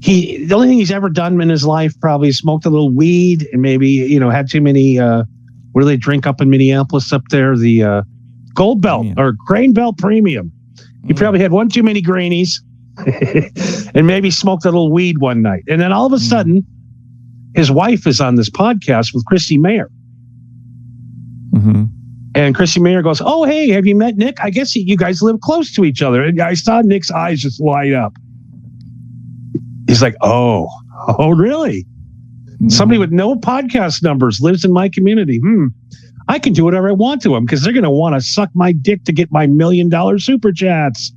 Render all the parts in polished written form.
the only thing he's ever done in his life probably smoked a little weed and maybe, had too many, what do they drink up in Minneapolis up there? The Gold Belt or Grain Belt Premium. He probably had one too many grainies and maybe smoked a little weed one night. And then all of a sudden, his wife is on this podcast with Christy Mayer. Mm-hmm. And Christy Mayer goes, "Oh, hey, have you met Nick? I guess you guys live close to each other." And I saw Nick's eyes just light up. He's like, oh, really? Mm-hmm. Somebody with no podcast numbers lives in my community. I can do whatever I want to them because they're going to want to suck my dick to get my $1 million super chats.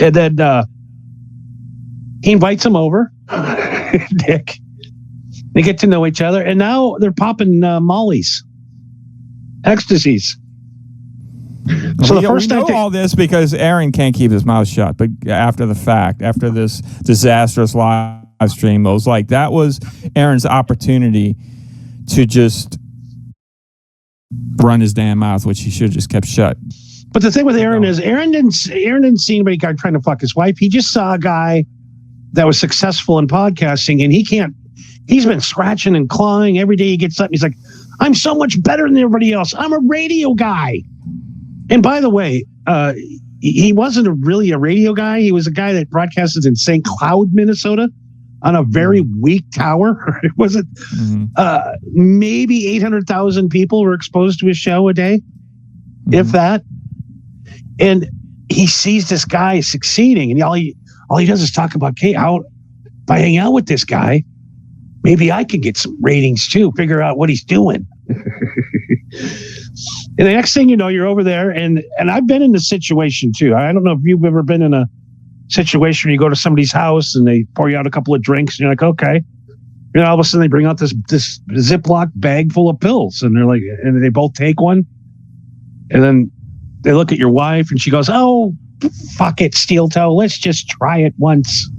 And then he invites him over, Nick. They get to know each other, and now they're popping mollies, ecstasies. So we know all this because Aaron can't keep his mouth shut. But after the fact, after this disastrous live stream, it was like that was Aaron's opportunity to just run his damn mouth, which he should have just kept shut. But the thing with Aaron is Aaron didn't see anybody guy trying to fuck his wife. He just saw a guy that was successful in podcasting, and he's been scratching and clawing every day he gets up. He's like, I'm so much better than everybody else. I'm a radio guy. And by the way, he wasn't really a radio guy. He was a guy that broadcasted in St. Cloud, Minnesota, on a very weak tower. It wasn't maybe 800,000 people were exposed to his show a day, if that. And he sees this guy succeeding, and all he does is talk about, okay, if I hang out with this guy, maybe I can get some ratings too. Figure out what he's doing. And the next thing you know, you're over there, and I've been in this situation too. I don't know if you've ever been in a situation where you go to somebody's house and they pour you out a couple of drinks, and you're like, okay. And all of a sudden they bring out this Ziploc bag full of pills, and they're like, and they both take one, and then they look at your wife, and she goes, "Oh, fuck it, steel toe. Let's just try it once."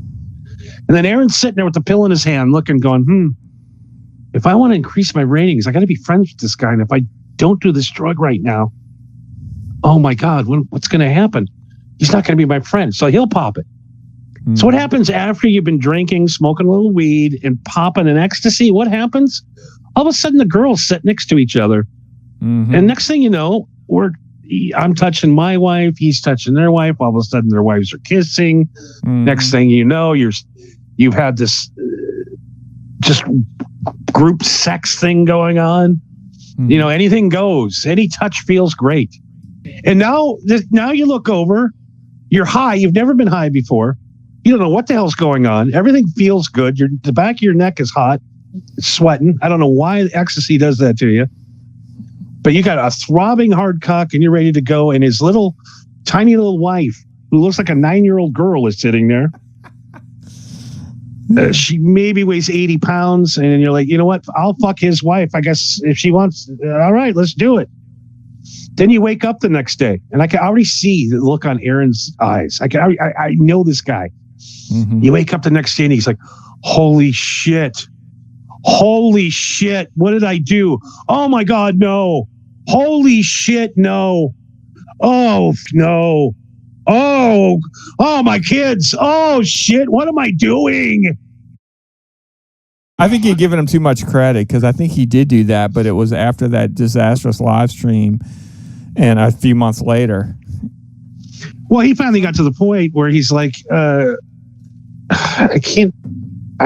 And then Aaron's sitting there with the pill in his hand, looking, going, if I want to increase my ratings, I got to be friends with this guy. And if I don't do this drug right now, oh my God, what's going to happen? He's not going to be my friend. So he'll pop it. Mm-hmm. So what happens after you've been drinking, smoking a little weed, and popping an ecstasy? What happens? All of a sudden, the girls sit next to each other. Mm-hmm. And next thing you know, I'm touching my wife. He's touching their wife. All of a sudden, their wives are kissing. Mm-hmm. Next thing you know, you've had this just group sex thing going on. Mm-hmm. Anything goes. Any touch feels great. And now you look over. You're high. You've never been high before. You don't know what the hell's going on. Everything feels good. The back of your neck is hot. It's sweating. I don't know why ecstasy does that to you. But you got a throbbing hard cock, and you're ready to go. And his tiny little wife, who looks like a 9-year-old girl, is sitting there. She maybe weighs 80 pounds, and you're like, you know what? I'll fuck his wife. I guess if she wants, all right, let's do it. Then you wake up the next day, and I can already see the look on Aaron's eyes. I know this guy. Mm-hmm. You wake up the next day, and he's like, holy shit. What did I do? Oh my God, no. Holy shit, no. Oh, no. Oh, my kids. Oh, shit. What am I doing? I think you're giving him too much credit because I think he did do that, but it was after that disastrous live stream and a few months later. Well, he finally got to the point where he's like, I'm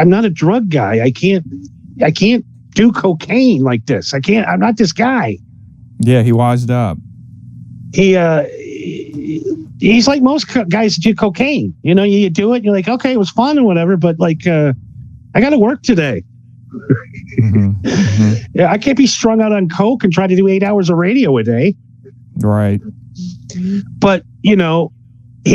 not a drug guy. I can't do cocaine like this. I'm not this guy. Yeah, he wised up. He's like most guys that do cocaine. You do it, you're like, okay, it was fun and whatever, but like, I got to work today. Mm-hmm. Mm-hmm. Yeah, I can't be strung out on coke and try to do 8 hours of radio a day. Right. But, he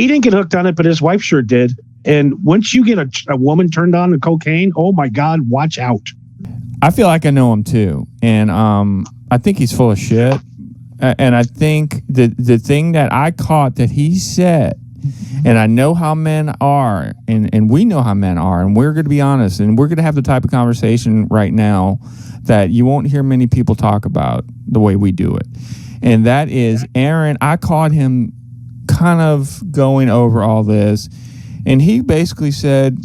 didn't get hooked on it, but his wife sure did. And once you get a woman turned on to cocaine, oh my God, watch out. I feel like I know him too. And I think he's full of shit. And I think the thing that I caught that he said, and I know how men are, and we know how men are, and we're going to be honest, and we're going to have the type of conversation right now that you won't hear many people talk about the way we do it. And that is Aaron. I caught him kind of going over all this, And he basically said,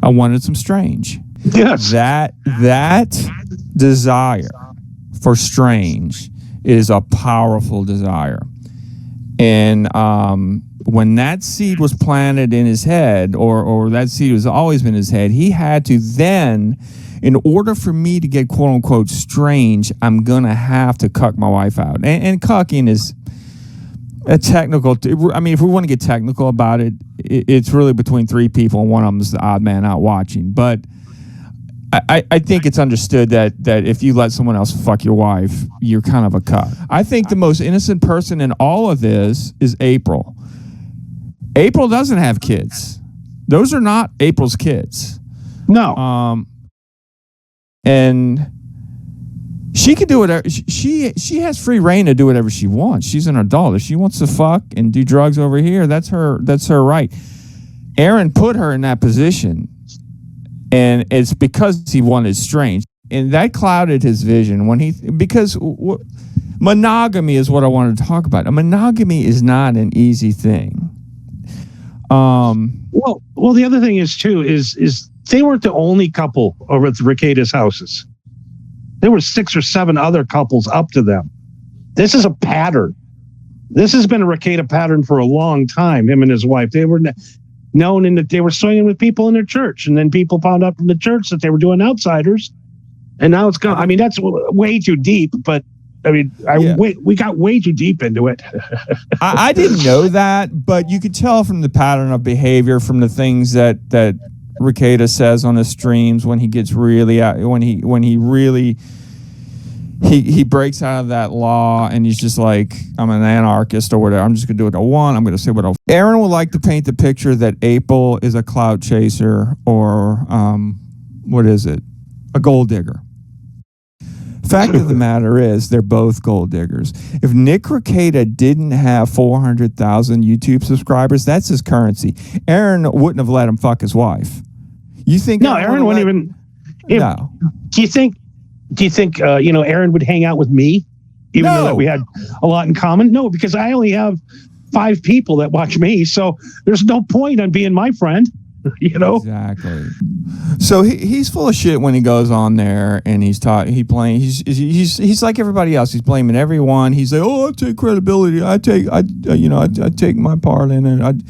I wanted some Strange. Yes. That desire for Strange is a powerful desire. And when that seed was planted in his head, or that seed has always been in his head, he had to then, in order for me to get quote unquote Strange, I'm gonna have to cuck my wife out. And cucking is a technical. I mean, if we want to get technical about it, it's really between three people, and one of them is the odd man out watching. But I think it's understood that if you let someone else fuck your wife, you're kind of a cuck. I think the most innocent person in all of this is April. April doesn't have kids. Those are not April's kids. No. And she can do whatever. She has free reign to do whatever she wants. She's an adult. If she wants to fuck and do drugs over here, that's her right. Aaron put her in that position, and it's because he wanted Strange, and that clouded his vision because monogamy is what I wanted to talk about. Monogamy is not an easy thing. Well, the other thing is too is they weren't the only couple over at the Rekieta's houses. There were 6 or 7 other couples up to them. This is a pattern. This has been a Rekieta pattern for a long time. Him and his wife. They were known in that they were swinging with people in their church, and then people found out from the church that they were doing outsiders, and now it's gone. I mean, that's way too deep. But I mean, we got way too deep into it. I didn't know that, but you could tell from the pattern of behavior, from the things that Rekieta says on his streams when he gets really out, when he really breaks out of that law, and he's just like, I'm an anarchist or whatever. I'm just gonna do what I want. I'm gonna say what I want. Aaron would like to paint the picture that April is a clout chaser, or what is it? A gold digger. Fact of the matter is, they're both gold diggers. If Nick Rekieta didn't have 400,000 YouTube subscribers, that's his currency. Aaron wouldn't have let him fuck his wife. You think? No, Aaron wouldn't even. No. Do you think Aaron would hang out with me, even though that we had a lot in common? No, because I only have 5 people that watch me, so there's no point on being my friend. Exactly. So he's full of shit when he goes on there and he's like everybody else. He's blaming everyone. He's like, oh, I take credibility. I take my part in it.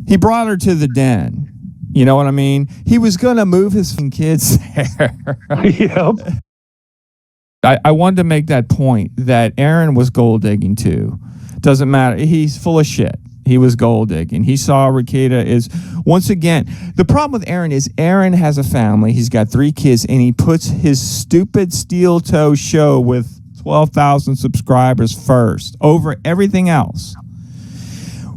He brought her to the den. You know what I mean? He was gonna move his kids there. Yep. I wanted to make that point that Aaron was gold digging too. Doesn't matter. He's full of shit. He was gold digging. He saw Rekieta is, once again, the problem with Aaron is Aaron has a family. He's got 3 kids, and he puts his stupid steel toe show with 12,000 subscribers first over everything else.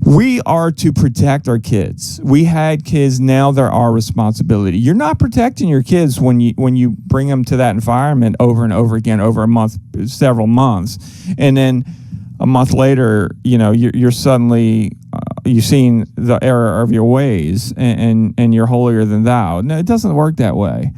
We are to protect our kids. We had kids. Now they're our responsibility. You're not protecting your kids when you bring them to that environment over and over again over a month, several months, and then a month later, you're suddenly you've seen the error of your ways, and you're holier than thou. No, it doesn't work that way.